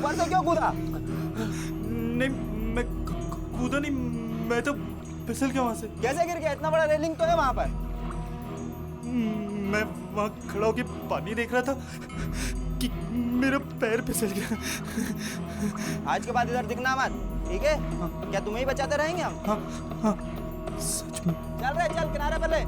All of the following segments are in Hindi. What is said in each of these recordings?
ऊपर से क्यों कूदा? नहीं, मैं कूदा नहीं, मैं तो फिसल गया वहां से। कैसे गिर गया? इतना बड़ा रेलिंग तो है वहां पर। मैं वहां खड़ा होके पानी देख रहा था कि मेरा पैर फिसल गया। आज के बाद इधर दिखना मत, ठीक है? क्या तुम्हें ही बचाते रहेंगे हम? हाँ हाँ, सच में। चल रहे, चल किनारे पर ले।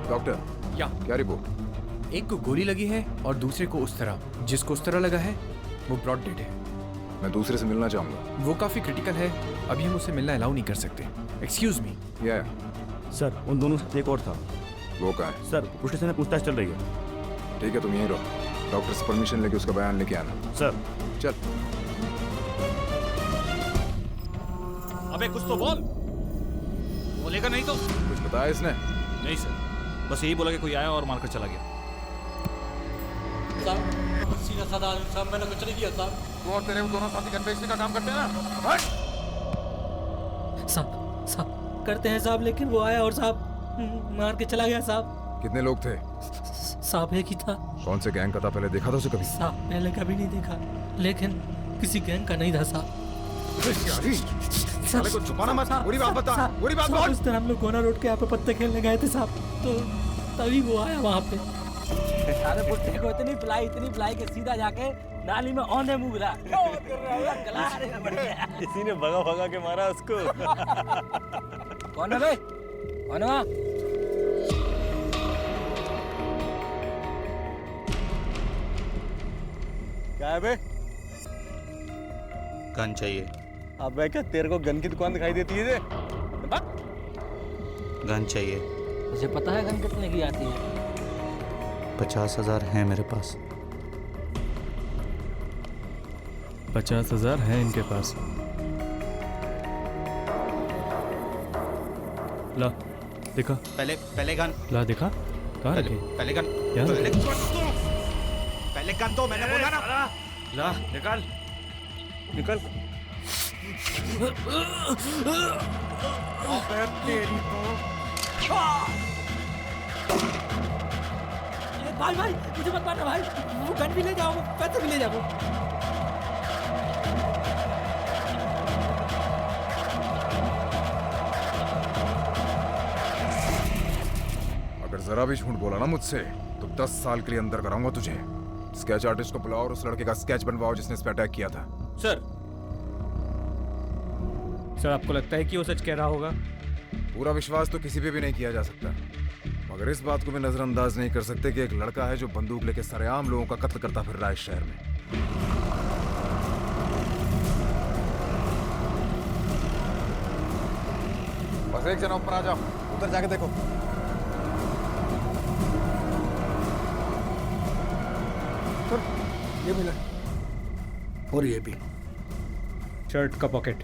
डॉक्टर, क्या रिपोर्ट? एक को गोली लगी है और दूसरे को उस तरह। जिसको उस तरह लगा है वो ब्रॉड डेड है। मैं दूसरे से मिलना चाहूंगा। वो काफी क्रिटिकल है, अभी हम उसे मिलना अलाउ नहीं कर सकते। Excuse me. सर, उन दोनों से एक और था। वो कहाँ है? सर, पुलिस स्टेशन में पूछताछ चल रही है। ठीक है, तुम यहीं रहो। डॉक्टर से परमिशन लेके उसका बयान लेके आना। सर। चल। अबे कुछ तो बोल। बोलेगा नहीं तो? कुछ बताया इसने? नहीं सर, बस यही बोला कि कोई आया और मारकर चला गया। सीधा साधा आदमी साहब, मैंने कुछ नहीं किया साहब। तू और तेरे दोनों साथी गन बेचने का काम करते हैं ना? साहब करते हैं साहब, लेकिन वो आया और साहब मार के चला गया साहब। कितने लोग थे? साहब एक ही था। कौन से गैंग का था? पहले देखा था उसे कभी? साहब पहले कभी नहीं देखा, लेकिन किसी गैंग का नहीं था साहब। साले को छुपाना मत, पूरी बात बता, पूरी बात बोल। उस दिन हम लोग कोना रोड के यहाँ पे पत्ते खेलने गए थे साहब, तो तभी वो आया वहाँ पे। सारे पुट्टे को इतनी पिलाई के सीधा जाके नाली में औंधे मुँह गिरा। इसी ने भगा भगा के मारा उसको। कौन है बे? कौन है वहाँ? क्या है बे? गन चाहिए। अबे क्या तेरे को गन की दुकान दिखाई देती है? गन चाहिए। मुझे पता है गन कितने की आती है। 50,000 है मेरे पास। 50,000 है इनके पास। ला देखा। पहले गन। ला देखा। कहाँ रखे? पहले गन। क्या? पहले गन तो मैंने बोला ना। ला निकाल निकाल। भाई मुझे मत मारना भाई, वो गन भी ले जाओ, पैसे भी ले जाओ। अगर जरा भी झूठ बोला ना मुझसे तो 10 साल के लिए अंदर कराऊंगा तुझे। स्केच आर्टिस्ट को बुलाओ और उस लड़के का स्केच बनवाओ जिसने इस पे अटैक किया था। सर आपको लगता है कि वो सच कह रहा होगा? पूरा विश्वास तो किसी पे भी नहीं किया जा सकता, मगर इस बात को भी नजरअंदाज नहीं कर सकते कि एक लड़का है जो बंदूक लेके सरेआम लोगों का कत्ल करता फिर रहा है इस शहर में। बस एक जना ऊपर आ जाओ, उधर जाके देखो। ये मिला और ये भी। शर्ट का पॉकेट।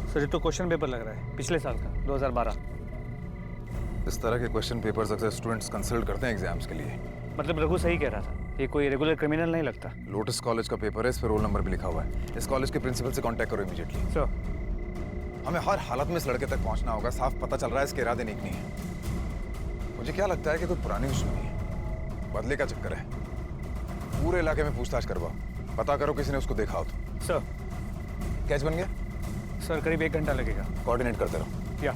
सर ये तो क्वेश्चन पेपर लग रहा है, पिछले साल का। 2012। इस तरह के क्वेश्चन पेपर्स अक्सर स्टूडेंट्स कंसल्ट करते हैं एग्जाम्स के लिए। मतलब रघु सही कह रहा था, ये कोई रेगुलर क्रिमिनल नहीं लगता। लोटस कॉलेज का पेपर है, इस पर रोल नंबर भी लिखा हुआ है। इस कॉलेज के प्रिंसिपल से कांटेक्ट करो इमीडिएटली। सर, हमें हर हालत में इस लड़के तक पहुंचना होगा। साफ पता चल रहा है इसके इरादे नेक नहीं है। मुझे क्या लगता है कि कोई पुरानी दुश्मनी है, बदले का चक्कर है। पूरे इलाके में पूछताछ करवाओ, पता करो किसी ने उसको देखा हो तो। सर। कैच बन गया? सर करीब 1 घंटा लगेगा। कोऑर्डिनेट करते रहो। या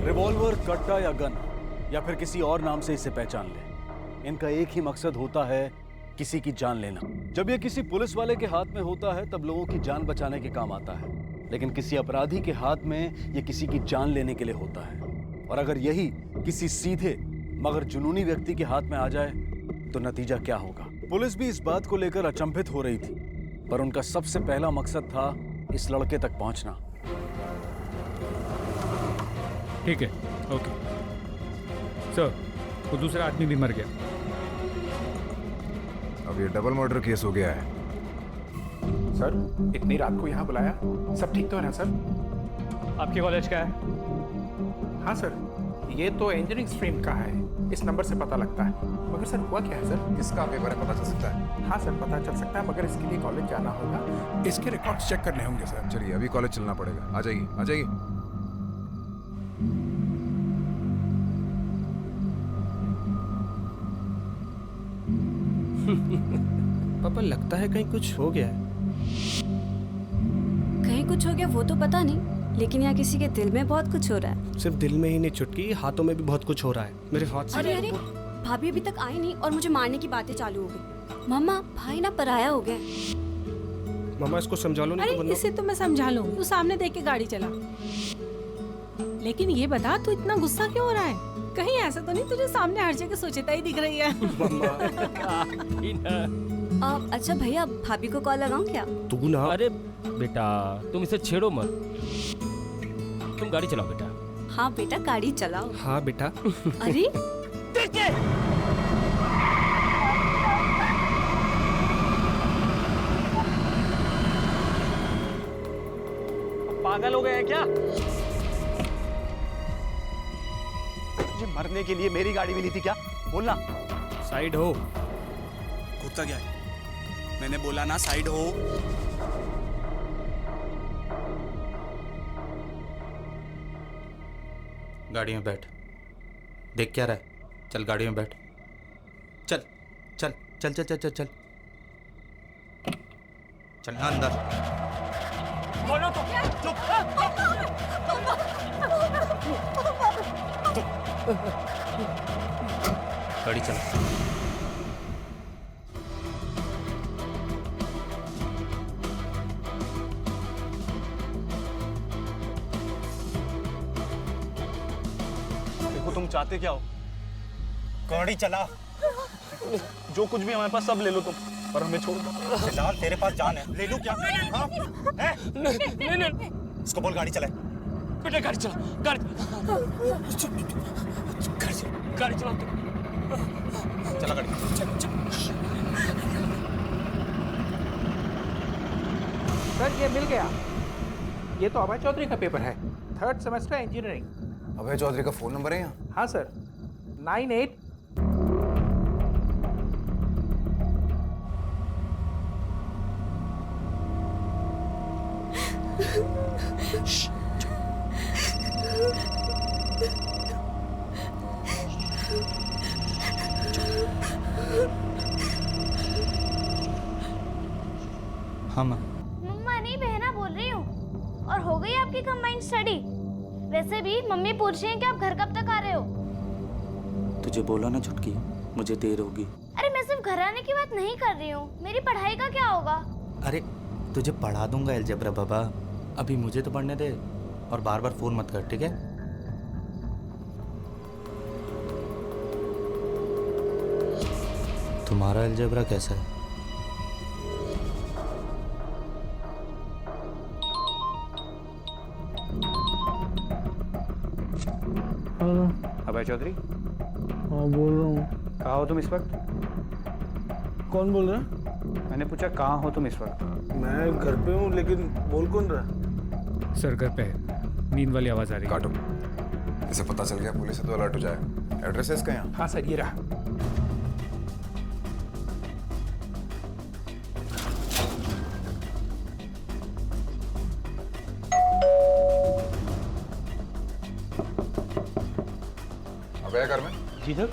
रिवॉल्वर, कट्टा या गन या फिर किसी और नाम से इसे पहचान ले, इनका एक ही मकसद होता है, किसी की जान लेना। जब ये किसी पुलिस वाले के हाथ में होता है तब लोगों की जान बचाने के काम आता है, लेकिन किसी अपराधी के हाथ में ये किसी की जान लेने के लिए होता है। और अगर यही किसी सीधे मगर जुनूनी व्यक्ति के हाथ में आ जाए तो नतीजा क्या होगा? पुलिस भी इस बात को लेकर अचंभित हो रही थी, पर उनका सबसे पहला मकसद था इस लड़के तक पहुंचना। ठीक है, ओके। सर, वो दूसरा आदमी भी मर गया। अब ये डबल मर्डर केस हो गया है। सर, इतनी रात को यहाँ बुलाया, सब ठीक तो है ना सर? आपके कॉलेज का है? हाँ सर, ये तो इंजीनियरिंग स्ट्रीम का है, इस नंबर से पता लगता है। मगर सर हुआ क्या है सर? किसका पेपर है पता चल सकता है? हाँ सर, पता चल सकता है, मगर इसके लिए कॉलेज जाना होगा, इसके रिकॉर्ड्स चेक करने होंगे सर। चलिए अभी कॉलेज चलना पड़ेगा। आ जाइए, आ जाइए। पापा लगता है कहीं कुछ हो गया है। कहीं कुछ हो गया वो तो पता नहीं, लेकिन यहाँ किसी के दिल में बहुत कुछ हो रहा है। सिर्फ दिल में ही नहीं चुटकी, हाथों में भी बहुत कुछ हो रहा है। मेरे हाथ से अरे अरे, भाभी अभी तक आई नहीं और मुझे मारने की बातें चालू हो गई। मम्मा, भाई ना पराया हो गया। मम्मा इसको समझा लो। अरे इसे तो मैं समझा लूंगी, तू सामने देख के गाड़ी चला। लेकिन ये बता, तू इतना गुस्सा क्यों हो रहा है? कहीं ऐसा तो नहीं तुझे सामने हर जगह सोचता ही दिख रही है? अच्छा भैया, भाभी को कॉल लगाऊं क्या? तू ना। अरे बेटा, तुम इसे छेड़ो मत, तुम गाड़ी चलाओ बेटा। हाँ बेटा, गाड़ी चलाओ। हाँ बेटा। अरे पागल हो गए हैं क्या? मुझे मरने के लिए मेरी गाड़ी मिली थी क्या? बोलना। साइड हो। कुत्ता क्या है? मैंने बोला ना साइड हो। गाड़ी में बैठ। देख क्या रहा है? चल गाड़ी में बैठ। चल चल चल चल चल चल चल चलना अंदर। बोलो तो क्या? गाड़ी चला। देखो तुम चाहते क्या हो? गाड़ी चला। जो कुछ भी हमारे पास सब ले लो तुम, पर हमें छोड़ दो। फिलहाल तेरे पास जान है, ले लूं क्या? हाँ? नहीं, इसको बोल गाड़ी चलाए। बेटा गाड़ी चला, गाड़ी चलाओ तुम। चला गाड़ी। सर ये मिल गया, ये तो अभय चौधरी का पेपर है, 3rd सेमेस्टर इंजीनियरिंग। अभय चौधरी का फोन नंबर है यहाँ? हाँ सर, 98। हाँ माँ। मम्मा नहीं, बहना बोल रही हूँ। और हो गई आपकी कंबाइंड स्टडी? वैसे भी मम्मी पूछ रही हैं कि आप घर कब तक आ रहे हो? तुझे बोला ना छुटकी, मुझे देर होगी। अरे मैं मैं सिर्फ घर आने की बात नहीं कर रही हूँ, मेरी पढ़ाई का क्या होगा? अरे तुझे पढ़ा दूंगा अलजेब्रा बाबा, अभी मुझे तो पढ़ने दे और बार बार फोन मत कर, ठीक है? तुम्हारा अलजेब्रा कैसा है? अभय चौधरी, हाँ बोल रहा हूँ। कहाँ हो तुम इस वक्त? कौन बोल रहा है? मैंने पूछा कहाँ हो तुम इस वक्त? मैं घर पे हूँ, लेकिन बोल कौन रहा? सर घर पे है, नींद वाली आवाज़ आ रही है। काटो, इसे पता चल गया पुलिस से तो अलर्ट हो जाए। एड्रेस है इसका यहाँ? हाँ सर, ये रहा। अबे घर में? जी सर।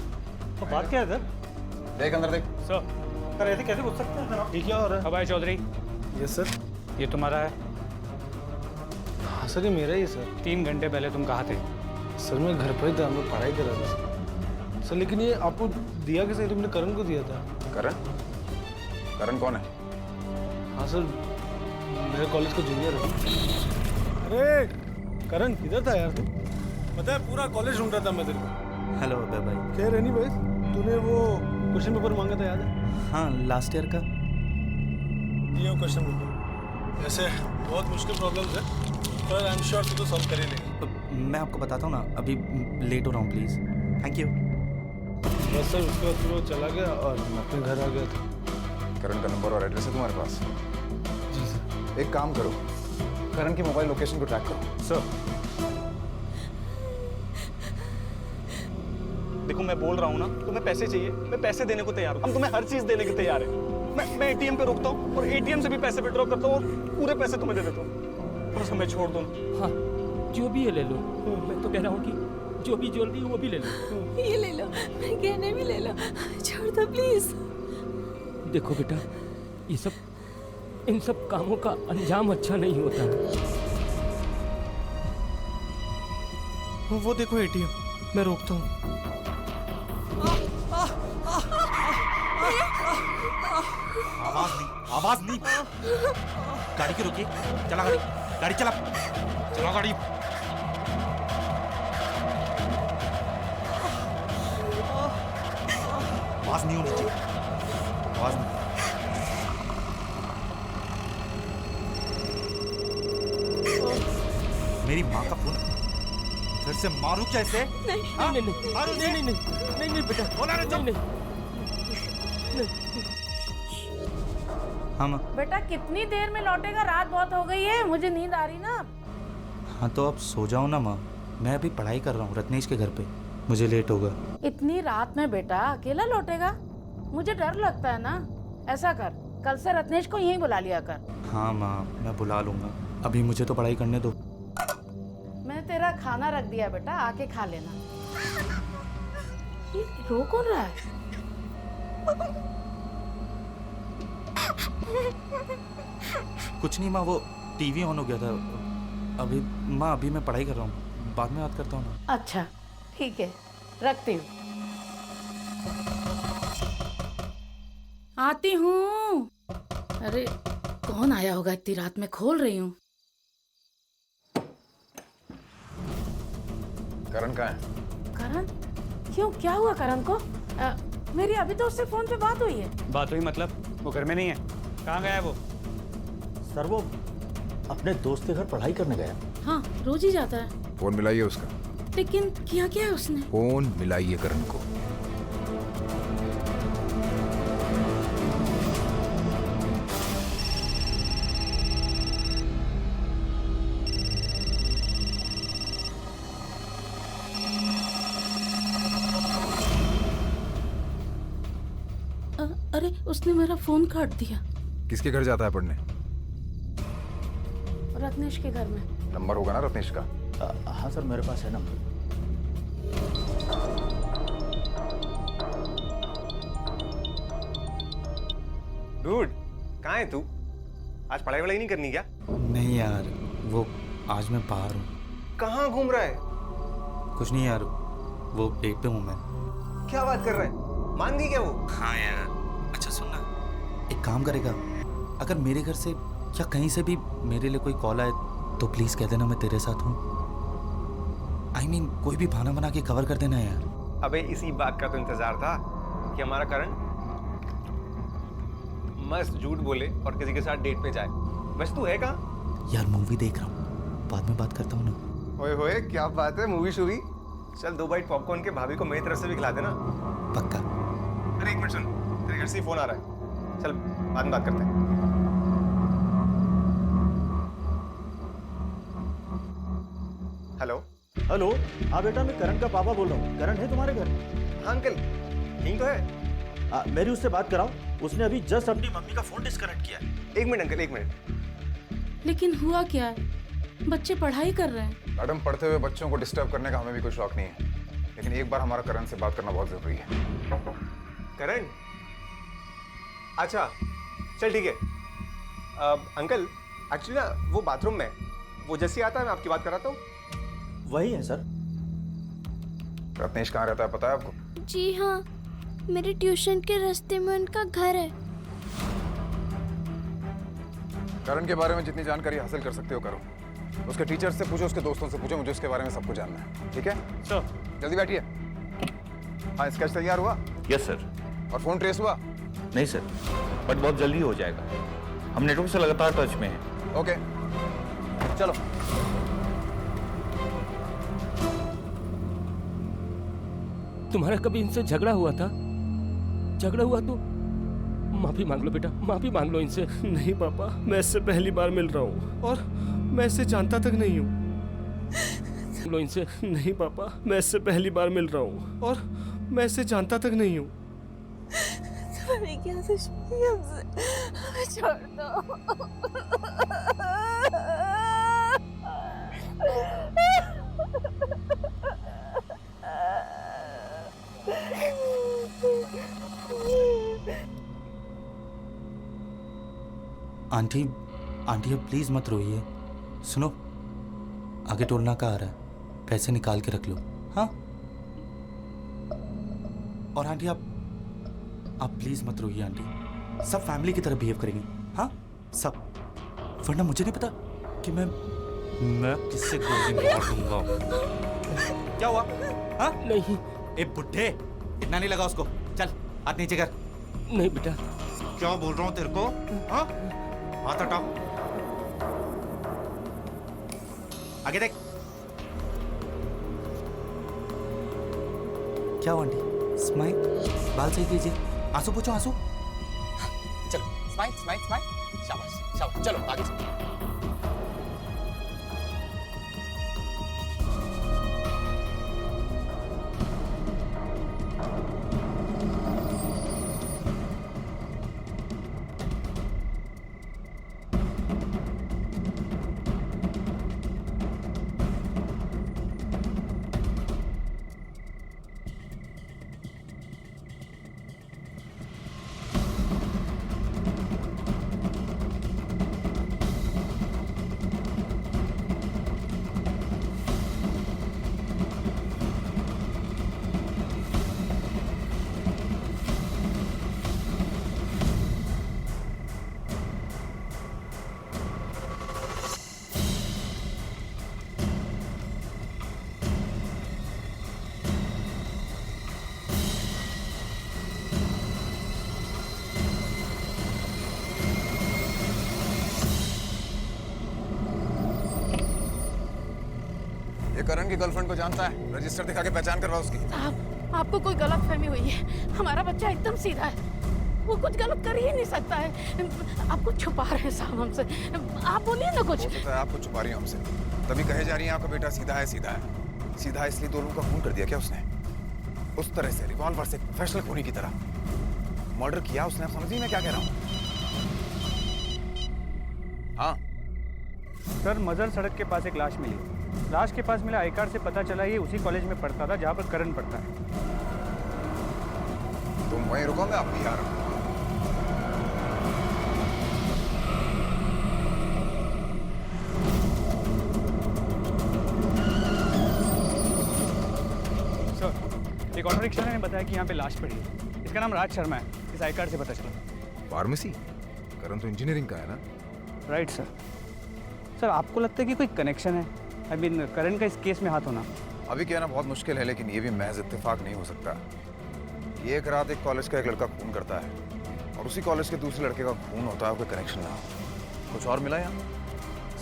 तो बात क्या है सर? देख अंदर देख। सर ऐसे कैसे घुस सकते हैं सर? ये क्या हो रहा है? अभय चौधरी, यस सर। ये तुम्हारा है? हाँ सर, ये मेरा ही है सर। 3 घंटे पहले तुम कहाँ थे? सर मैं घर पर ही था, मैं पढ़ाई कर रहा था सर। लेकिन ये आपको दिया किसने? तुमने करण को दिया था। करण? करण कौन है? हाँ सर, मेरे कॉलेज का जूनियर है। अरे करण किधर था यार तू? पता है पूरा कॉलेज ढूंढ रहा था मैं तेरे को। हेलो अबे भाई। खैर एनीवेज, तूने वो क्वेश्चन पेपर मांगा था, याद है? हाँ, लास्ट ईयर का। ये क्वेश्चन पेपर ऐसे बहुत मुश्किल प्रॉब्लम्स है, पर आई एम श्योर तू तो सॉल्व कर ही लेगी। मैं आपको बताता हूँ ना, अभी लेट हो रहा हूँ, प्लीज़। Thank you. बस सर, उसके बाद फिर वो चला गया और मैं अपने घर आ गया था। करण का नंबर और एड्रेस है तुम्हारे पास? जी सर। एक काम करो, करण की मोबाइल लोकेशन को ट्रैक करो। सर देखो, मैं बोल रहा हूँ ना, तुम्हें पैसे चाहिए, मैं पैसे देने को तैयार हूँ। हम तुम्हें हर चीज देने को तैयार है। मैं एटीएम पे रुकता हूँ और एटीएम से भी पैसे विड्रॉ करता हूँ और पूरे पैसे तुम्हें दे देता हूँ। बस हमें छोड़ दो। हाँ, जो भी है ले लो। मैं तो कह रहा हूँ कि जो भी ज्वेलरी वो भी ले लो। ये ले लो, गहने भी ले लो, छोड़ दो प्लीज। देखो बेटा, ये सब, इन सब कामों का अंजाम अच्छा नहीं होता है। वो देखो एटीएम, मैं रोकता हूँ। आवाज नहीं। गाड़ी की रोकिए, चला गाड़ी, गाड़ी चला, चला गाड़ी। आवाज नहीं होनी चाहिए, आवाज नहीं। मेरी माँ का फोन, फिर से मारूं क्या इसे? नहीं बेटा, बोला रे तुम। हाँ माँ। बेटा कितनी देर में लौटेगा? रात बहुत हो गई है, मुझे नींद आ रही ना। हाँ तो अब सो जाओ ना माँ, मैं अभी पढ़ाई कर रहा हूँ रत्नेश के घर पे, मुझे लेट होगा। इतनी रात में बेटा अकेला लौटेगा? मुझे डर लगता है ना। ऐसा कर, कल से रत्नेश को यहीं बुला लिया कर। हाँ माँ, मैं बुला लूंगा, अभी मुझे तो पढ़ाई करने दो। मैंने तेरा खाना रख दिया बेटा, आके खा लेना। ये रो कौन रहा है? कुछ नहीं माँ, वो टीवी ऑन हो गया था अभी। माँ अभी मैं पढ़ाई कर रहा हूँ, बाद में याद करता हूँ ना। अच्छा ठीक है, रखती हूँ। आती हूँ। अरे कौन आया होगा इतनी रात में? खोल रही हूँ। करण कहाँ है? करण? क्यों, क्या हुआ करण को? मेरी अभी तो उससे फोन पे बात हुई है। बात हुई मतलब? वो घर में नहीं है? कहाँ गया है वो? सर वो अपने दोस्त के घर पढ़ाई करने गया। हाँ, रोज ही जाता है। फोन मिलाइए उसका। लेकिन किया क्या है उसने? फोन मिलाइए करण को। अरे उसने मेरा फोन काट दिया। किसके घर जाता है पढ़ने? रत्नेश के घर में। नंबर होगा ना रत्नेश का? हाँ सर, मेरे पास है नंबर। डूड, कहाँ है तू? आज पढ़ाई वढ़ाई नहीं करनी क्या? नहीं यार, वो आज मैं बाहर हूँ। कहाँ घूम रहा है? कुछ नहीं यार, वो डेट पे हूँ मैं। क्या बात कर रहा है? मान गई क्या वो? हाँ यार, एक काम करेगा, अगर मेरे घर से या कहीं से भी मेरे लिए कोई कॉल आए तो प्लीज कह देना मैं तेरे साथ हूँ। I mean, कोई भी बहाना बना के कवर कर देना यार। अबे इसी बात का तो इंतजार था कि हमारा करण मस्त झूठ बोले और किसी के साथ डेट पे जाए। वैसे तू है कहाँ? यार मूवी देख रहा हूँ, बाद में बात करता हूँ ना। ओए होए क्या बात है, मूवी शूवी? चल 2 बाइट पॉपकॉर्न के भाभी को मेरी तरफ से भी खिला देना। पक्का। अरे 1 मिनट सुन, तेरे घर से ही फोन आ रहा है, चल बाद में बात करते हैं। हेलो हेलो, हाँ बेटा मैं करण का पापा बोल रहा हूँ। करण है तुम्हारे घर? हाँ अंकल, यहीं तो है। मेरी उससे बात कराओ, उसने अभी जस्ट अपनी मम्मी का फोन डिस्कनेक्ट किया है। 1 मिनट अंकल, 1 मिनट। लेकिन हुआ क्या है? बच्चे पढ़ाई कर रहे हैं। मैडम, पढ़ते हुए बच्चों को डिस्टर्ब करने का हमें भी कोई शौक नहीं है, लेकिन एक बार हमारा करण से बात करना बहुत जरूरी है। करण? अच्छा चल ठीक है। अंकल एक्चुअली ना वो बाथरूम में, वो जैसे आता है मैं आपकी बात कराता हूँ। वही है सर। रत्नेश कहाँ रहता है पता है आपको? जी हाँ, मेरे ट्यूशन के रास्ते में उनका घर है। करण के बारे में जितनी जानकारी हासिल कर सकते हो करो। उसके टीचर से पूछो, उसके दोस्तों से पूछो, मुझे उसके बारे में सब कुछ जानना है। ठीक है सर? जल्दी बैठिए। हाँ, स्केच तैयार हुआ? Yes sir. और फोन ट्रेस हुआ? नहीं सर, बट बहुत जल्दी हो जाएगा। हम नेटवर्क से लगातार टच में हैं। ओके चलो। तुम्हारा कभी इनसे झगड़ा हुआ था? झगड़ा हुआ तो माफी मांग लो बेटा, माफी मांग लो इनसे। नहीं पापा, मैं इससे पहली बार मिल रहा हूँ और मैं इससे जानता तक नहीं हूँ। लो इनसे। नहीं पापा, मैं इससे पहली बार मिल रहा हूँ और मैं इससे जानता तक नहीं हूँ। तुम्हारी क्या दुश्मनी हमसे? हमें छोड़ दो। आंटी, आंटी अब प्लीज मत रोइए। सुनो, आगे टोलना का आ रहा है, पैसे निकाल के रख लो। हाँ? और आंटी आप प्लीज मत रोइए आंटी। सब फैमिली की तरह बिहेव करेंगे। हाँ सब, वरना मुझे नहीं पता कि मैं किससे गोली मार दूंगा। क्या हुआ? हाँ? नहीं। ए बुड्ढे, इतना नहीं लगा उसको। चल हाथ नीचे कर। नहीं बेटा। क्या बोल रहा हूँ तेरे को? हाँ? हाथ हटाओ। आगे देख। क्या हुआ आंटी? स्माइल, बाल सही कीजिए। आंसू पूछो, आंसू। चलो स्माइल स्माइल स्माइल। शाबाश शाबाश, चलो आगे चलो। करण की गर्लफ्रेंड को जानता है, रजिस्टर दिखा के पहचान करवा उसकी। साहब, आपको कोई गलत फहमी हुई है। हमारा बच्चा एकदम सीधा है, वो कुछ गलत कर ही नहीं सकता है। आप कुछ छुपा रहे हैं साहब हमसे। आप बोलिए ना कुछ। हो सकता है आप कुछ छुपा रही हो हमसे, तभी कहे जा रही है आपका बेटा सीधा है। सीधा है, सीधा है इसलिए 2 लोगों का खून कर दिया क्या उसने? उस तरह से रिवॉल्वर से, प्रोफेशनल खूनी की तरह मर्डर किया उसने। आप समझिए मैं क्या कह रहा हूँ? हाँ सर, मजर सड़क के पास एक लाश मिली। लाश के पास मिला आई कार्ड से पता चला ये उसी कॉलेज में पढ़ता था जहाँ पर करण पढ़ता है। तुम वहीं रुको, मैं अभी आ रहा हूँ। सर, एक ऑटो रिक्शा ने बताया कि यहाँ पे लाश पड़ी है। इसका नाम राज शर्मा है, इस आई कार्ड से पता चला। फार्मेसी? करण तो इंजीनियरिंग का है ना? Right sir. सर आपको लगता है कि कोई कनेक्शन है, आई मीन करण का इस केस में हाथ होना? अभी कहना बहुत मुश्किल है, लेकिन ये भी महज इत्तेफाक नहीं हो सकता। ये एक रात एक कॉलेज का एक लड़का खून करता है और उसी कॉलेज के दूसरे लड़के का खून होता है, कोई कनेक्शन ना हो। कुछ और मिला यहाँ?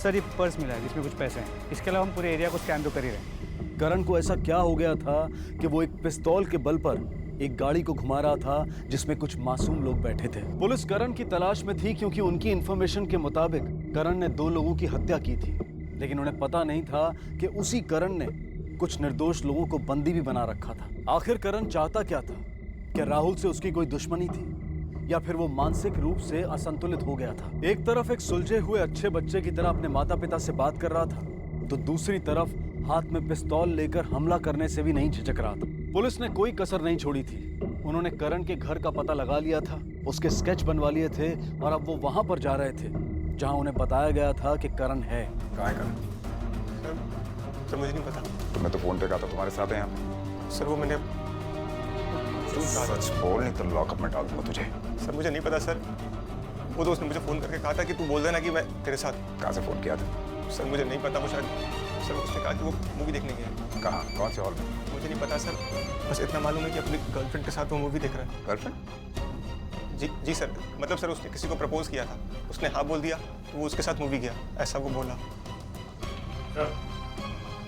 सर ये पर्स मिला है जिसमें कुछ पैसे हैं। इसके अलावा हम पूरे एरिया को स्कैन तो कर ही रहे हैं। करण को ऐसा क्या हो गया था कि वो एक पिस्तौल के बल पर एक गाड़ी को घुमा रहा था जिसमें कुछ मासूम लोग बैठे थे। पुलिस करण की तलाश में थी क्योंकि उनकी इंफॉर्मेशन के मुताबिक करण ने 2 लोगों की हत्या की थी, लेकिन उन्हें पता नहीं था कि उसी करण ने कुछ निर्दोष लोगों को बंदी भी बना रखा था। आखिर करण चाहता क्या था? क्या राहुल से उसकी कोई दुश्मनी थी या फिर वो मानसिक रूप से असंतुलित हो गया था? एक तरफ एक सुलझे हुए अच्छे बच्चे की तरह अपने माता पिता से बात कर रहा था, तो दूसरी तरफ हाथ में पिस्तौल लेकर हमला करने से भी नहीं झिझक रहा था। पुलिस ने कोई कसर नहीं छोड़ी थी। उन्होंने करण के घर का पता लगा लिया था, उसके स्केच बनवा लिए थे और अब वो वहां पर जा रहे थे जहां उन्हें बताया गया था कि करण है। कहाँ है करण? सर मुझे नहीं पता। तुम्हें तो फोन पे कहा था तुम्हारे साथ है यहाँ। सर वो मैंने सच बोल, नहीं तो लॉकअप में डाल दूंगा तुझे। सर मुझे नहीं पता सर। वो दोस्त ने मुझे फोन करके कहा था कि तू बोल देना कि मैं तेरे साथ। कहाँ से फोन किया था? सर मुझे नहीं पता, वो शायद सर उसने कहा कि वो मूवी देखने गया है। कहाँ? कौन से हॉल में? मुझे नहीं पता सर, बस इतना मालूम है कि अपनी गर्लफ्रेंड के साथ वो मूवी देख रहा है। गर्लफ्रेंड? जी सर, मतलब सर उसने किसी को प्रपोज किया था, उसने हाँ बोल दिया तो वो उसके साथ मूवी गया, ऐसा वो बोला। सर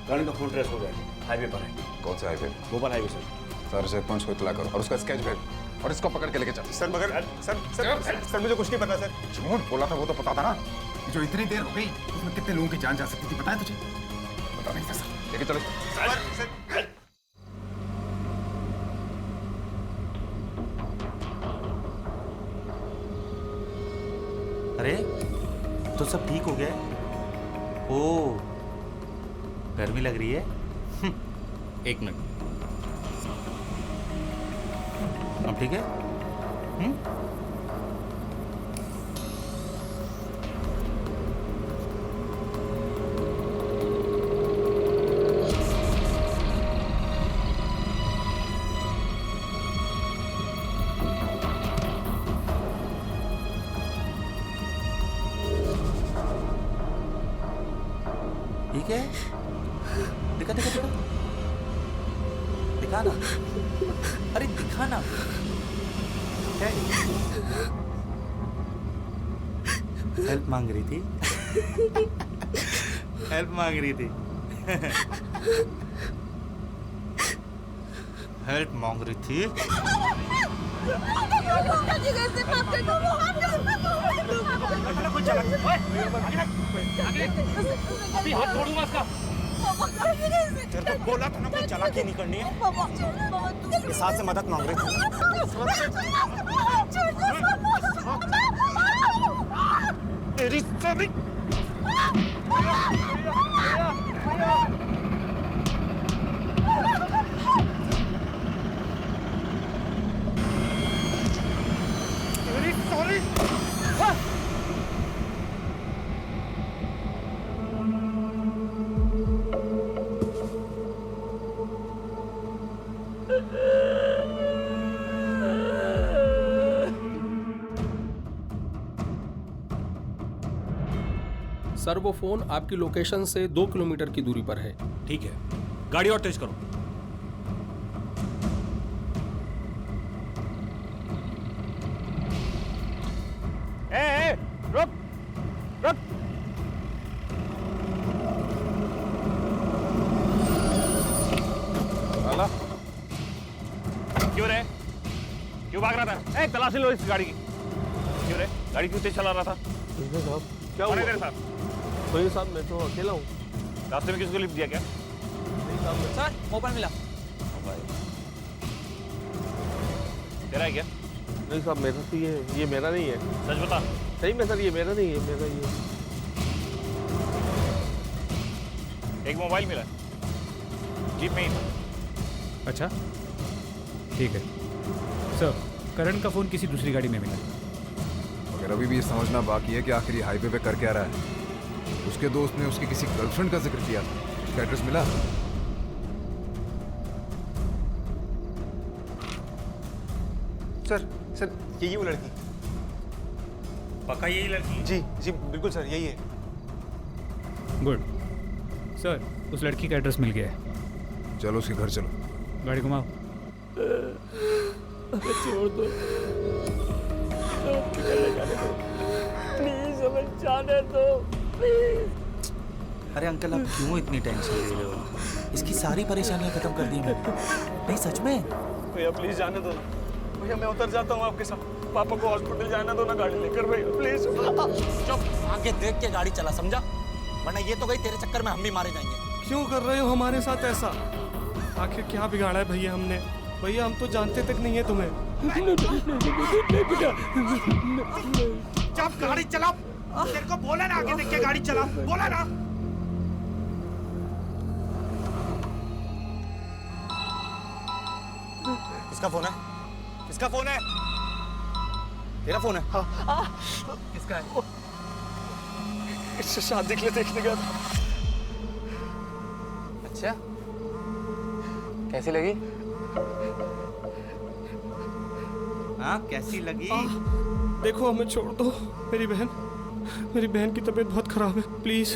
करण का फोन ट्रेस हो गया, हाईवे पर है। कौन से highway? Bhopal highway sir. Sir से पहुंच को इतला करो और उसका स्केच भेज और इसको पकड़ के लेके चल। सर मगर सर मुझे कुछ नहीं पता सर। झूठ बोला था वो तो पता था ना। जो इतनी देर हो गई उसमें कितने लोगों की जान जा सकती थी पता है तुझे? पता नहीं था सर। लेके चलो। अरे तो सब ठीक हो गया? ओ गर्मी लग रही है? एक मिनट। अब ठीक है? ठीक है? दिखा दिखा दिखा दिखा ना। अरे दिखा ना। हेल्प मांग रही थी। हेल्प मांग रही थी। हेल्प मांग रही थी। अभी हाथ छोड़ूंगा इसका। तेरे को बोला था ना कोई चालाकी नहीं करनी है। इस हाथ से मदद मांग रही थी। तेरी सभी सॉरी। सर वो फोन आपकी लोकेशन से 2 किलोमीटर की दूरी पर है। ठीक है, गाड़ी और तेज करो। ए, रुक रुक। अला क्यों रे? क्यों भाग रहा था? तलाशी लो इस गाड़ी की। क्यों रे? गाड़ी क्यों तेज चला रहा था? साहब क्या कौन है हुआ? तेरे साथ? कोई साहब मैं तो अकेला हूँ। रास्ते में किसी को लिफ्ट दिया क्या? सर मोबाइल मिला। तेरा है क्या? नहीं साहब मेरा तो ये मेरा नहीं है। सच बता। सही में सर ये मेरा नहीं है, मेरा ये। एक मोबाइल मिला जीप में ही था। अच्छा ठीक है सर, करण का फोन किसी दूसरी गाड़ी में मिला। मगर अभी भी ये समझना बाकी है कि आखिर ये हाईवे पे कर क्या रहा है। उसके दोस्त ने उसकी किसी गर्लफ्रेंड का जिक्र किया था, उसका एड्रेस मिला? सर यही वो लड़की। पक्का यही लड़की? जी जी बिल्कुल सर, यही है। गुड सर, उस लड़की का एड्रेस मिल गया है। चलो उसके घर चलो। गाड़ी घुमाओ। छोड़ दो, प्लीज हमें जाने दो प्लीज। अरे अंकल आप क्यों इतनी टेंशन ले रहे हो? इसकी सारी परेशानियां खत्म कर दी मैंने। नहीं सच में। भैया प्लीज जाने दो ना भैया, मैं उतर जाता हूँ आपके साथ। पापा को हॉस्पिटल जाने दो ना गाड़ी लेकर भैया प्लीज। चुप, आगे देख के गाड़ी चला, समझा? वरना ये तो गई, तेरे चक्कर में हम भी मारे जाएंगे। क्यों कर रहे हो हमारे साथ ऐसा? आखिर क्या बिगाड़ा है भैया हमने? भैया हम तो जानते तक नहीं है तुम्हें। जब गाड़ी चला, तेरे को बोला ना आगे देख के गाड़ी चला, बोला ना। किसका फोन है? किसका फोन है? तेरा फोन है? हाँ। किसका है? इससे शादी के लिए देखने गया था। अच्छा, कैसी लगी? हाँ कैसी लगी? देखो हमें छोड़ दो, मेरी बहन की तबीयत बहुत खराब है, प्लीज।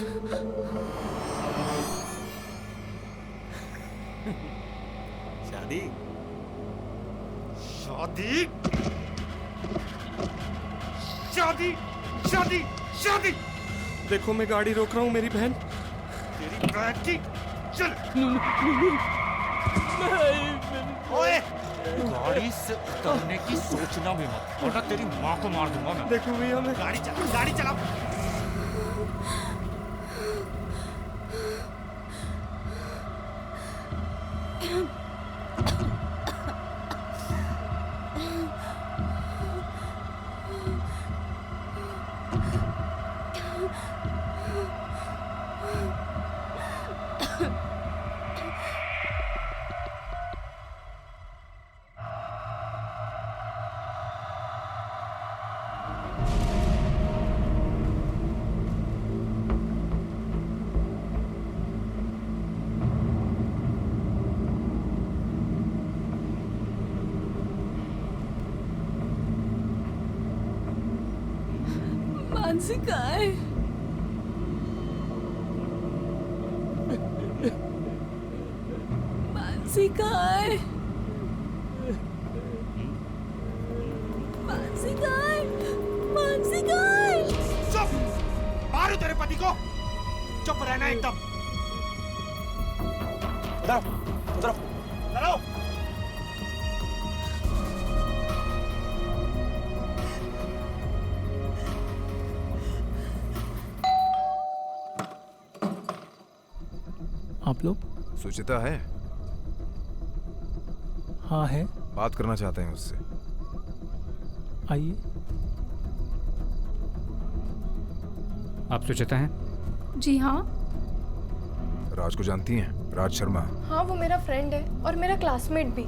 शादी शादी शादी शादी शादी। देखो मैं गाड़ी रोक रहा हूँ, मेरी बहन। तेरी बहन की चल। ओए गाड़ी से उतरने की सोचना भी मत, वरना तेरी माँ को मार दूंगा मैं। देखो भैया मैं गाड़ी चला, गाड़ी चला। मानसी कहाँ है? मानसी कहाँ है? मानसी कहाँ है? मानसी कहाँ है? चुप, मारो तेरे पति को। चुप रहना एकदम। उधर उधर चलो। आप लोग? सुचिता है? हाँ है। बात करना चाहते हैं उससे। आइए। आप सुचिता हैं? जी हाँ। राज को जानती हैं? राज शर्मा। हाँ वो मेरा फ्रेंड है और मेरा क्लासमेट भी।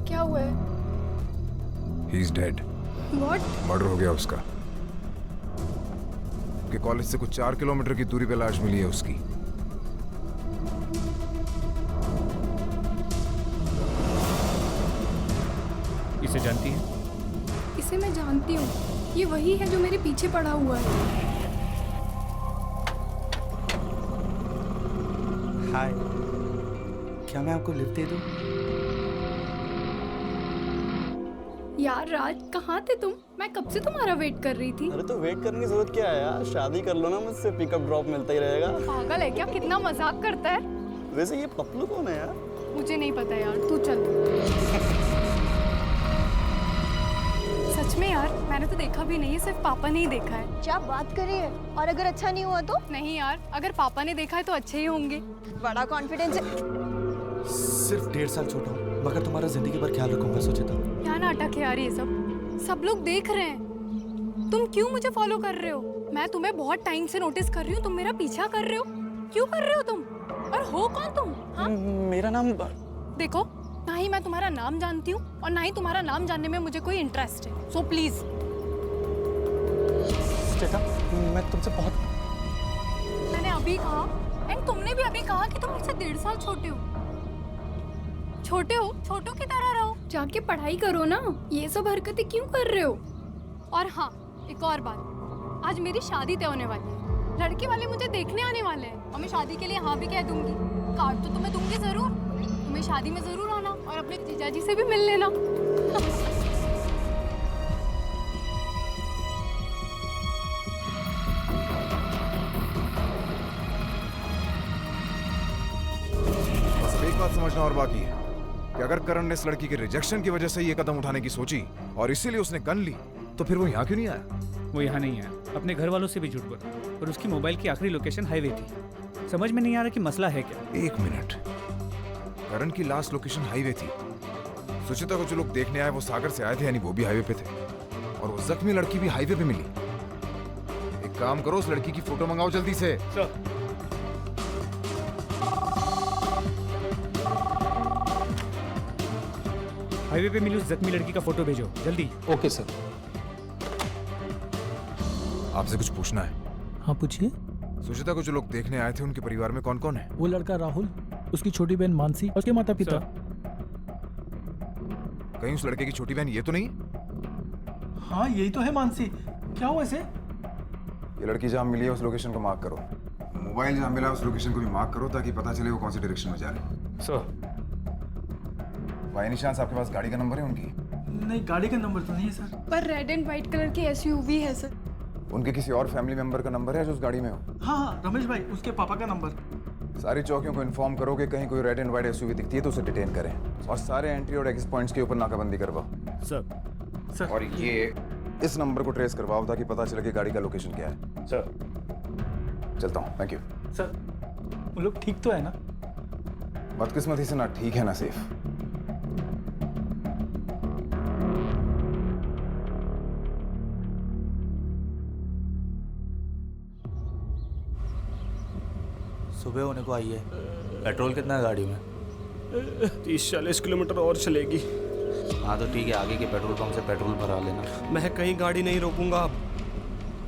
क्या हुआ है? He is dead. What? Murder हो गया उसका। के कॉलेज से कुछ 4 किलोमीटर की दूरी पे लाश मिली है उसकी। इसे जानती हैं? इसे मैं जानती हूँ, ये वही है जो मेरे पीछे पड़ा हुआ है। हाय, क्या मैं आपको लिफ्ट दे दूं? यार राज कहाँ थे तुम? मैं कब से तुम्हारा वेट कर रही थी। अरे तो वेट करने की जरूरत क्या है यार, शादी कर लो ना मुझसे, पिकअप ड्रॉप मिलता ही रहेगा। पागल है क्या? कितना मजाक करता है। वैसे ये पपलू कौन है यार? मुझे नहीं पता यार, तू चल। सच में यार मैंने तो देखा भी नहीं है, सिर्फ पापा ने ही देखा है। क्या बात कर रही है? और अगर अच्छा नहीं हुआ तो? नहीं यार, अगर पापा ने देखा है तो अच्छे ही होंगे। बड़ा कॉन्फिडेंस है। सिर्फ 1.5 साल छोटा हूँ, मगर तुम्हारा जिंदगी भर ख्याल रखूंगा सुचिता। क्या नाटक है यार ये सब लोग देख रहे हैं। तुम क्यों मुझे फॉलो कर रहे हो? मैं तुम्हें बहुत टाइम से नोटिस कर रही हूँ, तुम मेरा पीछा कर रहे हो। क्यों कर रहे हो तुम? और हो कौन तुम? हाँ? मेरा नाम देखो, ना ही मैं तुम्हारा नाम जानती हूँ और ना ही तुम्हारा नाम जानने में मुझे कोई इंटरेस्ट है। So please. चेता, मैं तुमसे बहुत। मैंने अभी कहा एंड तुमने भी अभी कहा कि तुम मुझसे 1.5 साल छोटे हो। छोटों की तरह रहो, जाके पढ़ाई करो ना। ये सब हरकतें क्यों कर रहे हो? और हाँ, एक और बात, आज मेरी शादी तय होने वाली है। लड़के वाले मुझे देखने आने वाले हैं और मैं शादी के लिए हाँ भी कह दूंगी। कार्ड तो तुम्हें दूंगी जरूर, तुम्हें शादी में जरूर आना और अपने जीजाजी से भी मिल लेना। बस एक बात समझना और बाकी है कि अगर करण ने इस लड़की के रिजेक्शन की वजह से ये कदम उठाने की सोची और इसीलिए उसने गन ली, तो फिर वो यहाँ क्यों नहीं आया? वो यहाँ नहीं आया, अपने घर वालों से भी झूठ बोला और उसकी मोबाइल की आखिरी लोकेशन हाईवे थी। समझ में नहीं आ रहा कि मसला है क्या। एक मिनट, करण की लास्ट लोकेशन हाईवे थी। सुचिता को जो लोग देखने आए वो सागर से आए थे, यानी वो भी हाईवे पे थे, और वो जख्मी लड़की भी हाईवे पे मिली। एक काम करो, उस लड़की की फोटो मंगाओ जल्दी से। हाईवे पे मिली उस जख्मी लड़की का फोटो भेजो जल्दी। Okay sir. आपसे कुछ पूछना है। हाँ पूछिए। सुचिता को जो लोग देखने आए थे उनके परिवार में कौन कौन है? वो लड़का राहुल, उसकी छोटी बहन मानसी और उसके माता पिता। कहीं उस लड़के की छोटी बहन ये तो नहीं? हाँ यही तो है मानसी। क्या हुआ इसे? ये लड़की जहाँ मिली है उस लोकेशन को मार्क करो। मोबाइल जहाँ मिला है उस लोकेशन को भी मार्क करो ताकि पता चले वो कौन सी डायरेक्शन में जा रहे हैं। सर बाय निशान आपके पास गाड़ी का नंबर है उनकी? नहीं, गाड़ी का नंबर तो नहीं है सर। पर रेड एंड व्हाइट कलर की एसयूवी है सर। उनके किसी और फैमिली मेंबर का नंबर है जो उस गाड़ी में हो? हाँ हाँ, रमेश भाई, उसके पापा का नंबर। सारी चौकियों को इन्फॉर्म करो कि कहीं कोई रेड एंड व्हाइट एसयूवी दिखती है तो उसे डिटेन करें, और सारे एंट्री और एग्जिट पॉइंट्स के ऊपर नाकाबंदी करवाओ। सर। और ये इस नंबर को ट्रेस करवाओ ताकि पता चले कि गाड़ी का लोकेशन क्या है। सर चलता हूँ, थैंक यू। सर वो लोग ठीक तो है ना? बदकिस्मती से ना ठीक है ना सेफ। सुबह होने को आई है। पेट्रोल कितना है गाड़ी में? 30-40 किलोमीटर और चलेगी। हाँ तो ठीक है, आगे के पेट्रोल पंप से पेट्रोल भरा लेना। मैं कहीं गाड़ी नहीं रोकूंगा अब।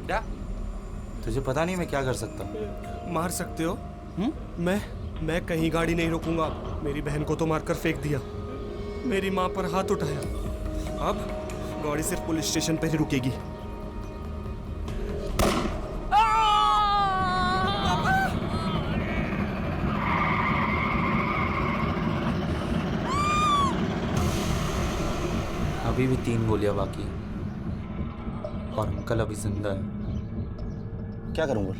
क्या? तुझे पता नहीं मैं क्या कर सकता हूँ? मार सकते हो? मैं कहीं गाड़ी नहीं रोकूंगा अब। मेरी बहन को तो मारकर फेंक दिया, मेरी माँ पर हाथ उठाया, अब गाड़ी सिर्फ पुलिस स्टेशन पर ही रुकेगी। अभी भी 3 गोलियां बाकी हैं और अंकल अभी जिंदा है। क्या करूं? बोल,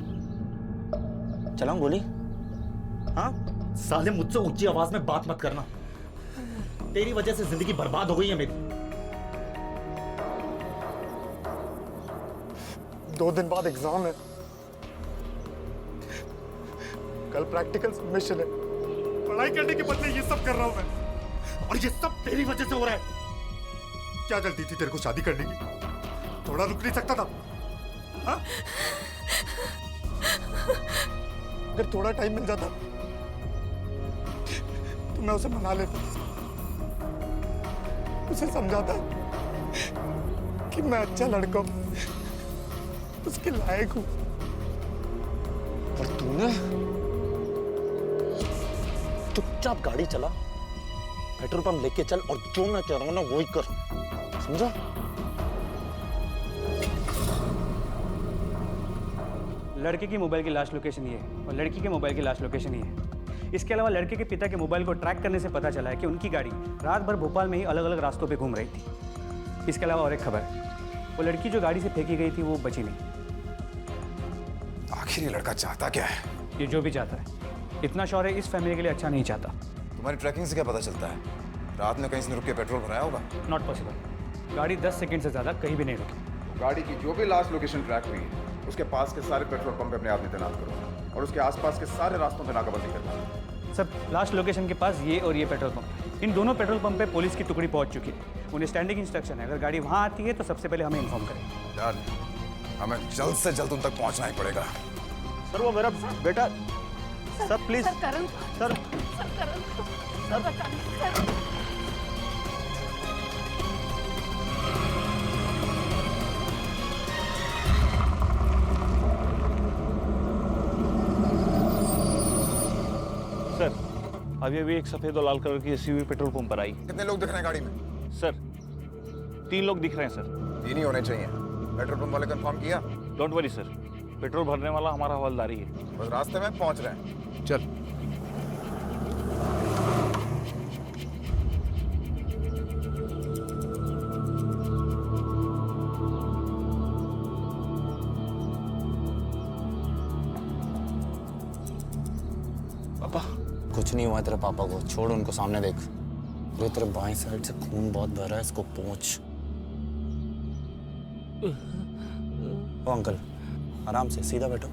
चलाऊं गोली? हाँ साले, मुझसे ऊंची आवाज में बात मत करना। तेरी वजह से जिंदगी बर्बाद हो गई है मेरी। 2 दिन बाद एग्जाम है, कल प्रैक्टिकल सबमिशन है। पढ़ाई करने के बदले ये सब कर रहा हूं मैं, और ये सब तेरी वजह से हो रहा है। क्या जल्दी थी तेरे को शादी करने की? थोड़ा रुक नहीं सकता था? हा? अगर थोड़ा टाइम मिल जाता तो मैं उसे मना लेता, उसे समझाता कि मैं अच्छा लड़का हूं, उसके लायक हूं। पर तूने चुपचाप गाड़ी चला, पेट्रोल पंप लेके चल, और जो मैं कह रहा हूं ना वही कर, समझा? लड़के की मोबाइल की लास्ट लोकेशन ये है और लड़की के मोबाइल की लास्ट लोकेशन ये है। इसके अलावा लड़के के पिता के मोबाइल को ट्रैक करने से पता चला है कि उनकी गाड़ी रात भर भोपाल में ही अलग अलग रास्तों पे घूम रही थी। इसके अलावा और एक खबर, वो लड़की जो गाड़ी से फेंकी गई थी वो बची नहीं। आखिर ये लड़का चाहता क्या है? ये जो भी चाहता है, इतना शौर्य इस फैमिली के लिए अच्छा नहीं चाहता। तुम्हारी ट्रैकिंग से क्या पता चलता है? रात में कहीं से रुक के पेट्रोल भराया होगा? Not possible. गाड़ी 10 सेकंड से ज्यादा कहीं भी नहीं रुकी। गाड़ी की जो भी लास्ट लोकेशन ट्रैक हुई है उसके पास के सारे पेट्रोल पंप पे अपने आदमी तैनात करो और उसके आसपास के सारे रास्तों पे नाकाबंदी करना। सब लास्ट लोकेशन के पास ये और ये पेट्रोल पंप, इन दोनों पेट्रोल पंप पे पुलिस की टुकड़ी पहुंच चुकी है। उन्हें स्टैंडिंग इंस्ट्रक्शन है, अगर गाड़ी वहां आती है तो सबसे पहले हमें इन्फॉर्म करें। यार हमें जल्द से जल्द उन तक पहुंचना ही पड़ेगा। सर वो मेरा बेटा। Sir please. Sir Karan. Sir Karan. Sir sir अभी अभी एक सफेद और लाल कलर की एसयूवी पेट्रोल पंप पर आई। कितने लोग दिख रहे हैं गाड़ी में? सर 3 लोग दिख रहे हैं सर। 3 ही होने चाहिए। पेट्रोल पंप वाले कंफर्म किया? डोंट वरी सर, पेट्रोल भरने वाला हमारा हवलदारी है। बस रास्ते में पहुंच रहे हैं। चल। पापा कुछ नहीं हुआ तेरे पापा को, छोड़ उनको, सामने देख। अरे तेरे बाएं साइड से खून बहुत भर रहा है, इसको पोंछ। ओ अंकल आराम से, सीधा बैठो।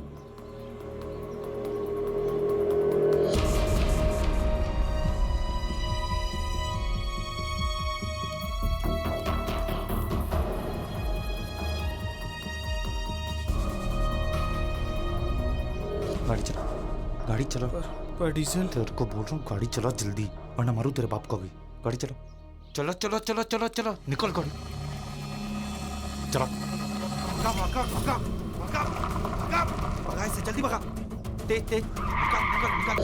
गाड़ी चला, गाड़ी चला। पर डीजल। तेरे को बोल रहा हूँ गाड़ी चला जल्दी, वरना मारू तेरे बाप को भी। गाड़ी चलो, चलो चलो चलो चलो चलो, निकल गाड़ी, चलो। भगा इसे, जल्दी भगा, तेज तेज, निकल निकल निकल।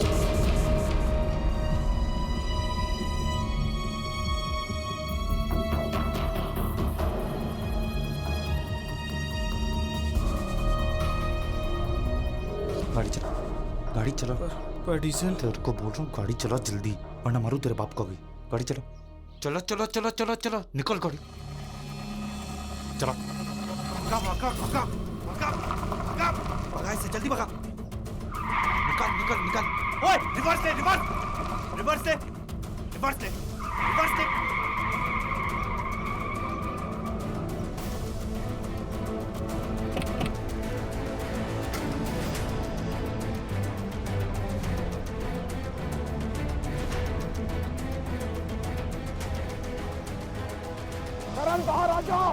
गाड़ी चला, गाड़ी चला। पर डीजल। तेरे को बोल रहा हूँ गाड़ी चला जल्दी, वरना मारू तेरे बाप को भी। गाड़ी चलो, चलो चलो चलो चलो चलो, निकल गाड़ी, चलो। भगा इसे, जल्दी भगा, निकल निकल निकल। ओए रिवर्स ले, रिवर्स, रिवर्स ले, रिवर्स ले, रिवर्स ले। करण बाहर आ जाओ।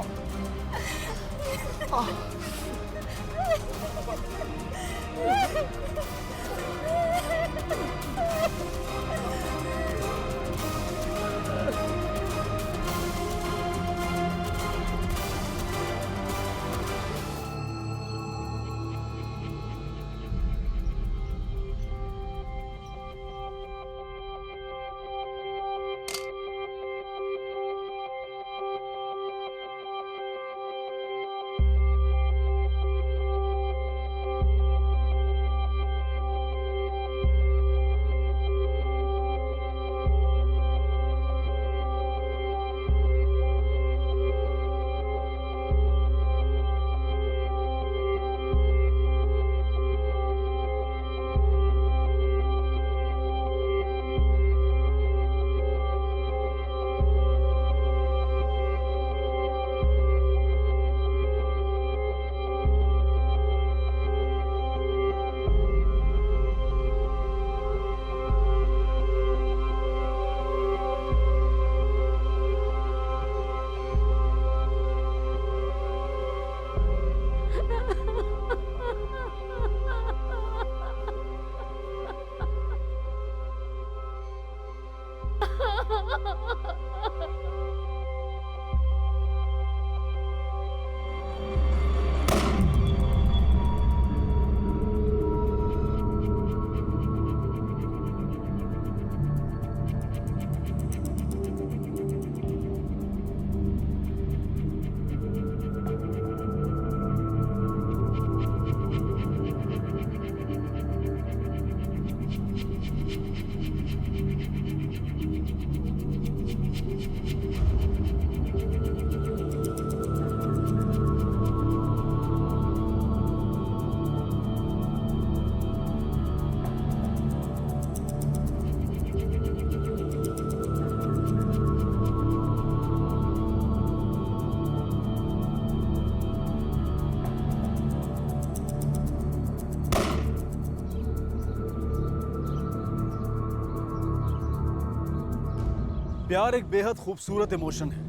प्यार एक बेहद खूबसूरत इमोशन है,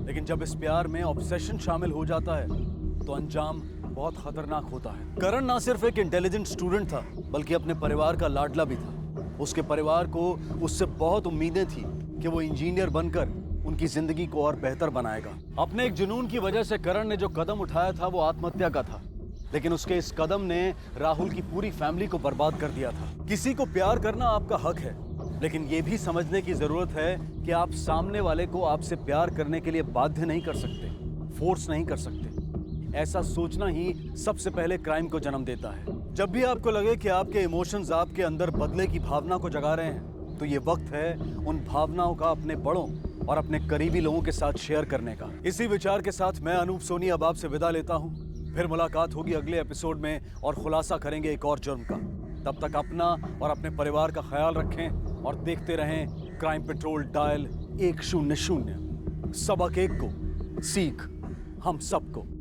लेकिन जब इस प्यार में ऑब्सेशन शामिल हो जाता है तो अंजाम बहुत खतरनाक होता है। करण ना सिर्फ एक इंटेलिजेंट स्टूडेंट था, बल्कि अपने परिवार का लाडला भी था। उसके परिवार को उससे बहुत उम्मीदें थी कि वो इंजीनियर बनकर उनकी जिंदगी को और बेहतर बनाएगा। अपने एक जुनून की वजह से करण ने जो कदम उठाया था वो आत्महत्या का था, लेकिन उसके इस कदम ने राहुल की पूरी फैमिली को बर्बाद कर दिया था। किसी को प्यार करना आपका हक है, लेकिन ये भी समझने की जरूरत है कि आप सामने वाले को आपसे प्यार करने के लिए बाध्य नहीं कर सकते, फोर्स नहीं कर सकते। ऐसा सोचना ही सबसे पहले क्राइम को जन्म देता है। जब भी आपको लगे कि आपके इमोशंस आपके अंदर बदले की भावना को जगा रहे हैं, तो ये वक्त है उन भावनाओं का अपने बड़ों और अपने करीबी लोगों के साथ शेयर करने का। इसी विचार के साथ मैं अनूप सोनी अब आपसे विदा लेता हूँ। फिर मुलाकात होगी अगले एपिसोड में और खुलासा करेंगे एक और जुर्म का। तब तक अपना और अपने परिवार का ख्याल रखें और देखते रहें क्राइम पेट्रोल डायल 100। सबक एक को, सीख हम सबको।